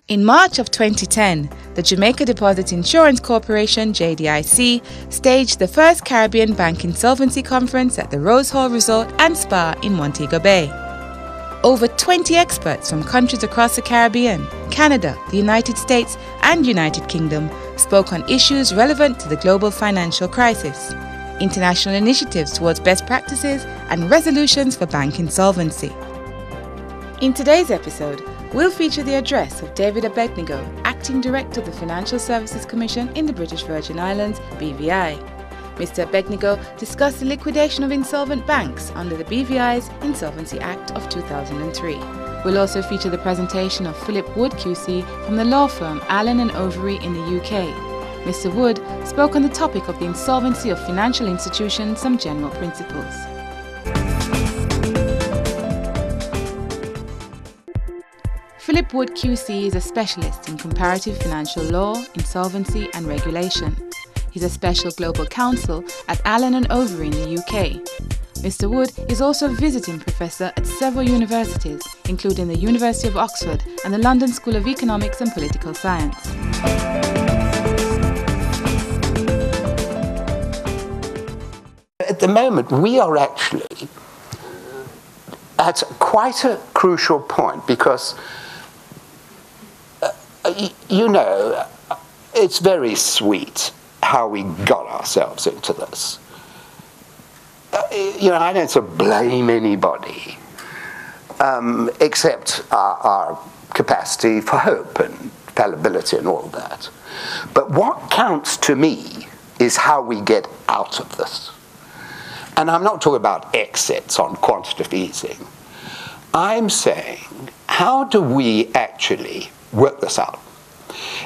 In March of 2010, the Jamaica Deposit Insurance Corporation, JDIC, staged the first Caribbean Bank Insolvency Conference at the Rose Hall Resort and Spa in Montego Bay. Over 20 experts from countries across the Caribbean, Canada, the United States and United Kingdom spoke on issues relevant to the global financial crisis, international initiatives towards best practices and resolutions for bank insolvency. In today's episode, we'll feature the address of David Abednego, Acting Director of the Financial Services Commission in the British Virgin Islands, BVI. Mr. Abednego discussed the liquidation of insolvent banks under the BVI's Insolvency Act of 2003. We'll also feature the presentation of Phillip Wood QC from the law firm Allen & Overy in the UK. Mr. Wood spoke on the topic of the insolvency of financial institutions, some general principles. Phillip Wood QC is a specialist in comparative financial law, insolvency and regulation. He's a special global counsel at Allen & Overy in the UK. Mr. Wood is also a visiting professor at several universities, including the University of Oxford and the London School of Economics and Political Science. At the moment, we are actually at quite a crucial point because you know, it's very sweet how we got ourselves into this. You know, I don't sort of blame anybody except our capacity for hope and fallibility and all of that. But what counts to me is how we get out of this. And I'm not talking about exits on quantitative easing. I'm saying, how do we actually work this out?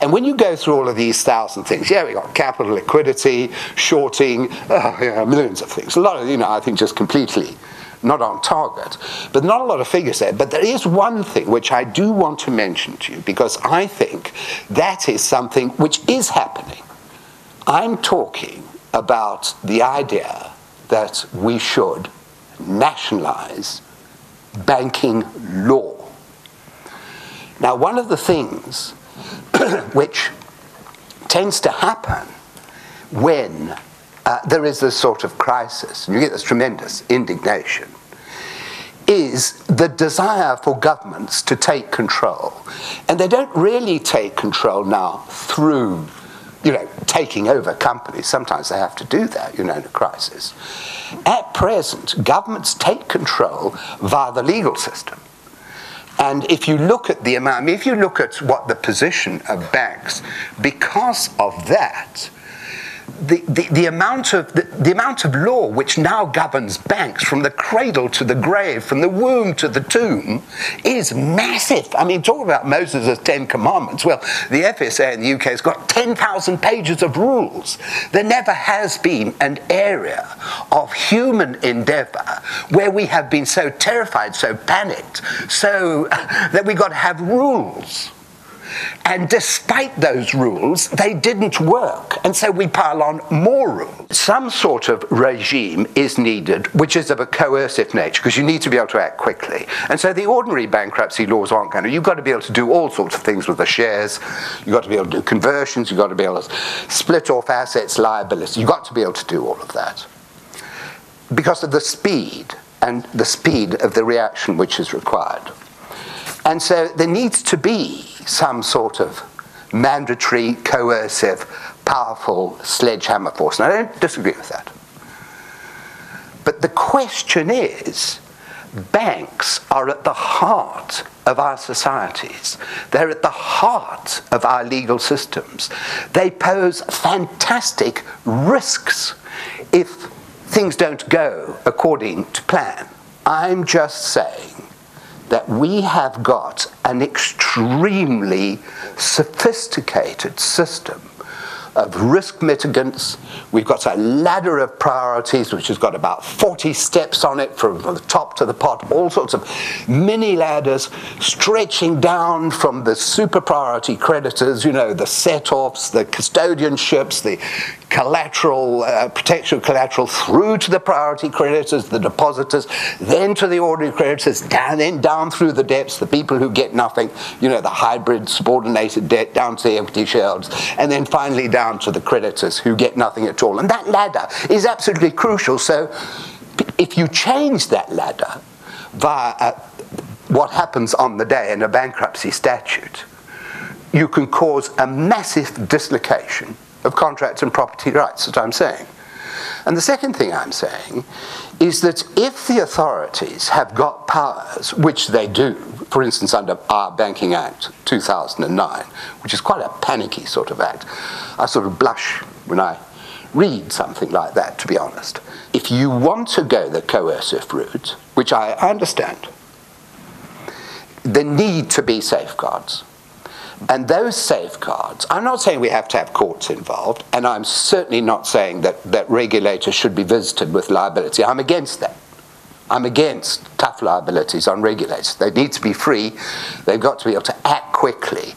And when you go through all of these thousand things, yeah, we got capital, liquidity, shorting, millions of things. A lot of, I think just completely not on target. But not a lot of figures there. But there is one thing which I do want to mention to you, because I think that is something which is happening. I'm talking about the idea that we should nationalize banking law. Now, one of the things which tends to happen when there is this sort of crisis, and you get this tremendous indignation, is the desire for governments to take control. And they don't really take control now through, taking over companies. Sometimes they have to do that, in a crisis. At present, governments take control via the legal system. And if you look at the amount, if you look at what the position of banks, because of that, the amount of law which now governs banks from the cradle to the grave, from the womb to the tomb, is massive. I mean, talk about Moses' 10 Commandments. Well, the FSA in the UK has got 10,000 pages of rules. There never has been an area of human endeavour where we have been so terrified, so panicked, so that we've got to have rules. And despite those rules, they didn't work. And so we pile on more rules. Some sort of regime is needed, which is of a coercive nature, because you need to be able to act quickly. And so the ordinary bankruptcy laws aren't going to. You've got to be able to do all sorts of things with the shares. You've got to be able to do conversions. You've got to be able to split off assets, liabilities. You've got to be able to do all of that because of the speed and the speed of the reaction which is required. And so there needs to be some sort of mandatory, coercive, powerful sledgehammer force. And I don't disagree with that. But the question is, banks are at the heart of our societies. They're at the heart of our legal systems. They pose fantastic risks if things don't go according to plan. I'm just saying that we have got an extremely sophisticated system of risk mitigants. We've got a ladder of priorities which has got about 40 steps on it from the top to the pot, all sorts of mini ladders stretching down from the super priority creditors, the set-offs, the custodianships, the collateral, protection of collateral through to the priority creditors, the depositors, then to the ordinary creditors, then down through the debts, the people who get nothing, you know, the hybrid subordinated debt, down to the equity shareholders, and then finally down to the creditors who get nothing at all. And that ladder is absolutely crucial. So if you change that ladder via what happens on the day in a bankruptcy statute, you can cause a massive dislocation of contracts and property rights, that I'm saying. And the second thing I'm saying is that if the authorities have got powers, which they do, for instance under our Banking Act 2009, which is quite a panicky sort of act, I sort of blush when I read something like that, to be honest. If you want to go the coercive route, which I understand, there need to be safeguards. And those safeguards, I'm not saying we have to have courts involved, and I'm certainly not saying that regulators should be visited with liability. I'm against that. I'm against tough liabilities on regulators. They need to be free. They've got to be able to act quickly.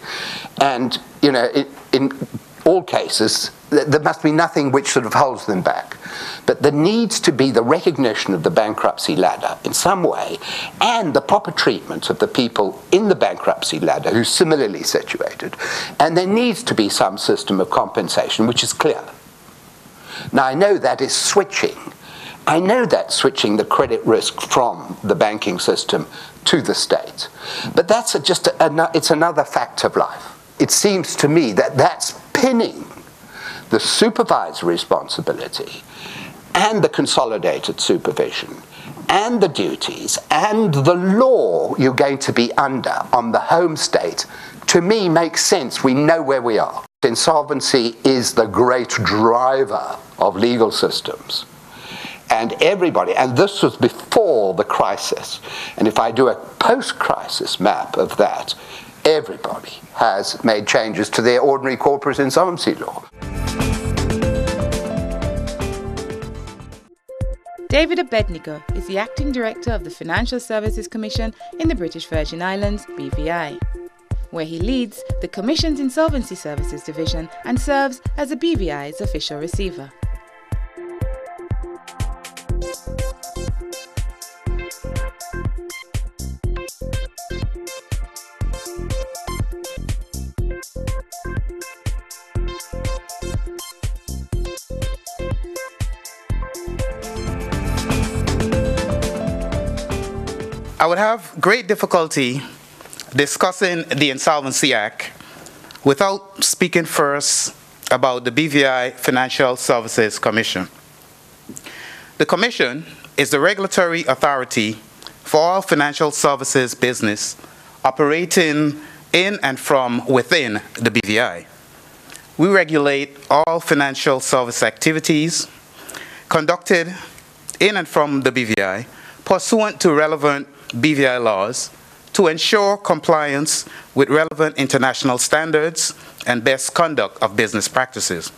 And, you know, in all cases, there must be nothing which sort of holds them back. But there needs to be the recognition of the bankruptcy ladder in some way, and the proper treatment of the people in the bankruptcy ladder who are similarly situated. And there needs to be some system of compensation which is clear. Now, I know that is switching. I know that's switching the credit risk from the banking system to the state. But that's it's another fact of life. It seems to me that that's pinning the supervisory responsibility and the consolidated supervision and the duties and the law you're going to be under on the home state, to me, makes sense. We know where we are. Insolvency is the great driver of legal systems. And everybody, and this was before the crisis, and if I do a post-crisis map of that, everybody has made changes to their ordinary corporate insolvency law. David Abednego is the Acting Director of the Financial Services Commission in the British Virgin Islands, BVI, where he leads the Commission's Insolvency Services Division and serves as the BVI's official receiver. I would have great difficulty discussing the Insolvency Act without speaking first about the BVI Financial Services Commission. The Commission is the regulatory authority for all financial services business operating in and from within the BVI. We regulate all financial service activities conducted in and from the BVI pursuant to relevant BVI laws to ensure compliance with relevant international standards and best conduct of business practices.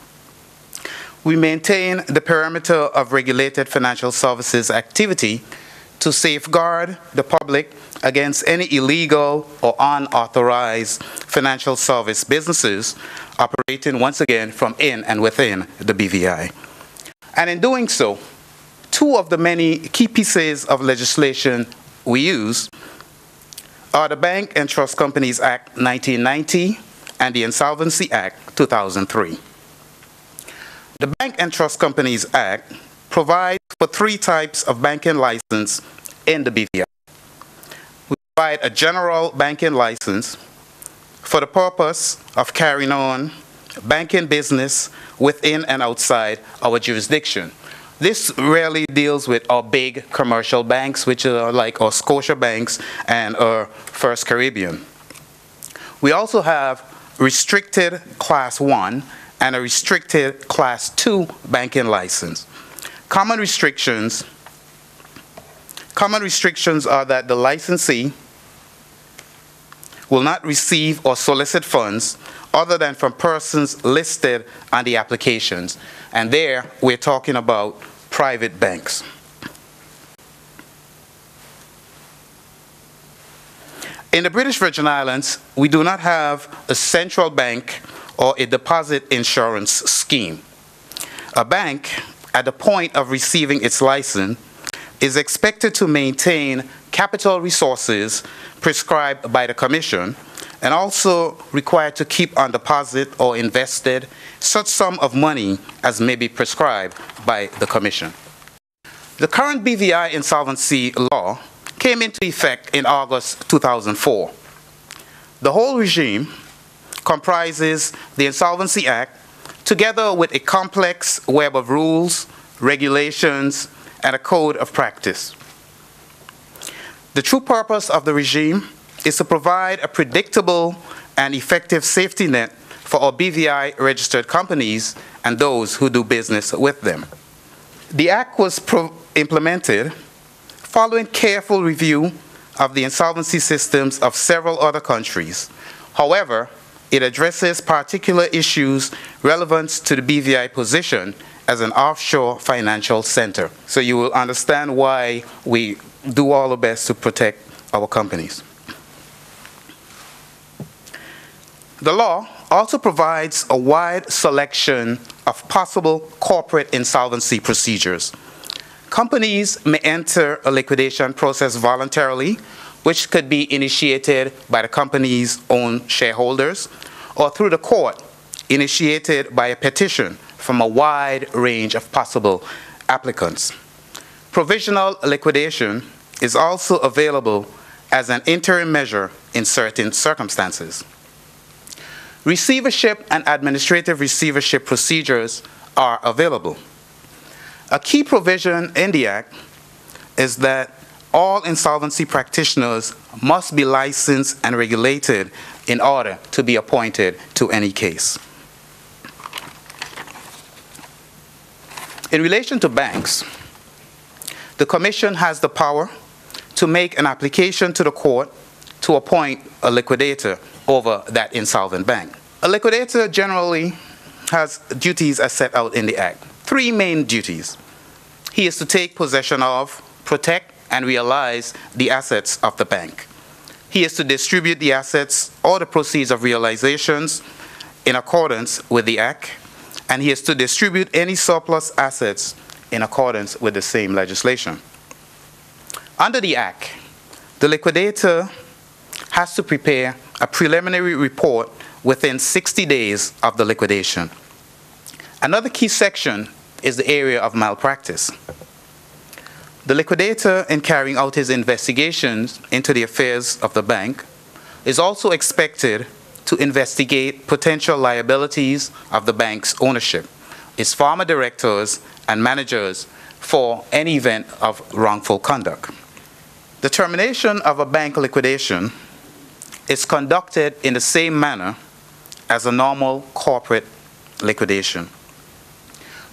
We maintain the perimeter of regulated financial services activity to safeguard the public against any illegal or unauthorized financial service businesses operating, once again, from in and within the BVI. And in doing so, two of the many key pieces of legislation we use are the Bank and Trust Companies Act 1990 and the Insolvency Act 2003. The Bank and Trust Companies Act provides for three types of banking license in the BVI. We provide a general banking license for the purpose of carrying on banking business within and outside our jurisdiction. This rarely deals with our big commercial banks, which are like our Scotia banks and our First Caribbean. We also have restricted Class 1 and a restricted Class 2 banking license. Common restrictions are that the licensee will not receive or solicit funds other than from persons listed on the applications. And there, we're talking about private banks. In the British Virgin Islands, we do not have a central bank or a deposit insurance scheme. A bank, at the point of receiving its license, is expected to maintain capital resources prescribed by the Commission and also required to keep on deposit or invested such sum of money as may be prescribed by the Commission. The current BVI insolvency law came into effect in August 2004. The whole regime comprises the Insolvency Act together with a complex web of rules, regulations, and a code of practice. The true purpose of the regime is to provide a predictable and effective safety net for our BVI-registered companies and those who do business with them. The Act was implemented following careful review of the insolvency systems of several other countries. However, it addresses particular issues relevant to the BVI position as an offshore financial center. So you will understand why we do all the best to protect our companies. The law also provides a wide selection of possible corporate insolvency procedures. Companies may enter a liquidation process voluntarily, which could be initiated by the company's own shareholders, or through the court, initiated by a petition from a wide range of possible applicants. Provisional liquidation is also available as an interim measure in certain circumstances. Receivership and administrative receivership procedures are available. A key provision in the Act is that all insolvency practitioners must be licensed and regulated in order to be appointed to any case. In relation to banks, the Commission has the power to make an application to the court to appoint a liquidator over that insolvent bank. A liquidator generally has duties as set out in the Act. 3 main duties. He is to take possession of, protect, and realize the assets of the bank. He is to distribute the assets or the proceeds of realizations in accordance with the Act, and he is to distribute any surplus assets in accordance with the same legislation. Under the Act, the liquidator has to prepare a preliminary report within 60 days of the liquidation. Another key section is the area of malpractice. The liquidator, in carrying out his investigations into the affairs of the bank, is also expected to investigate potential liabilities of the bank's ownership, its former directors and managers, for any event of wrongful conduct. The termination of a bank liquidation is conducted in the same manner as a normal corporate liquidation.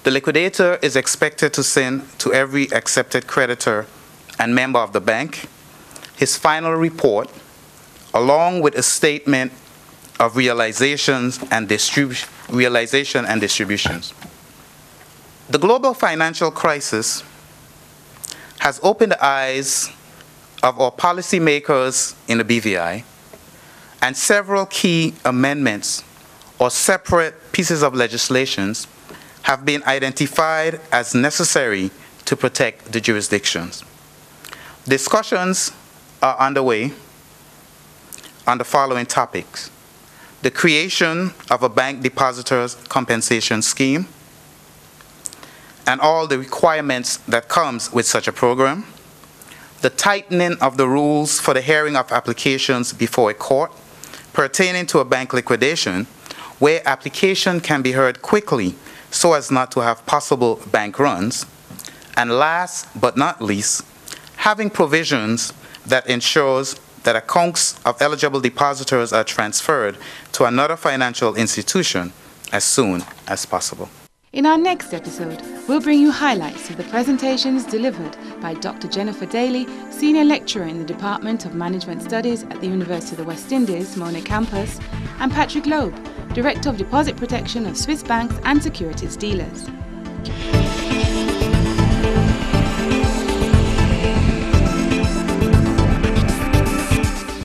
The liquidator is expected to send to every accepted creditor and member of the bank his final report, along with a statement of realization and distributions. The global financial crisis has opened the eyes of our policymakers in the BVI, and several key amendments or separate pieces of legislation have been identified as necessary to protect the jurisdictions. Discussions are underway on the following topics: the creation of a bank depositors compensation scheme and all the requirements that comes with such a program, the tightening of the rules for the hearing of applications before a court pertaining to a bank liquidation, where application can be heard quickly so as not to have possible bank runs, and last but not least, having provisions that ensures that accounts of eligible depositors are transferred to another financial institution as soon as possible. In our next episode, we'll bring you highlights of the presentations delivered by Dr. Jennifer Daly, Senior Lecturer in the Department of Management Studies at the University of the West Indies, Mona campus, and Patrick Loeb, Director of Deposit Protection of Swiss Banks and Securities Dealers.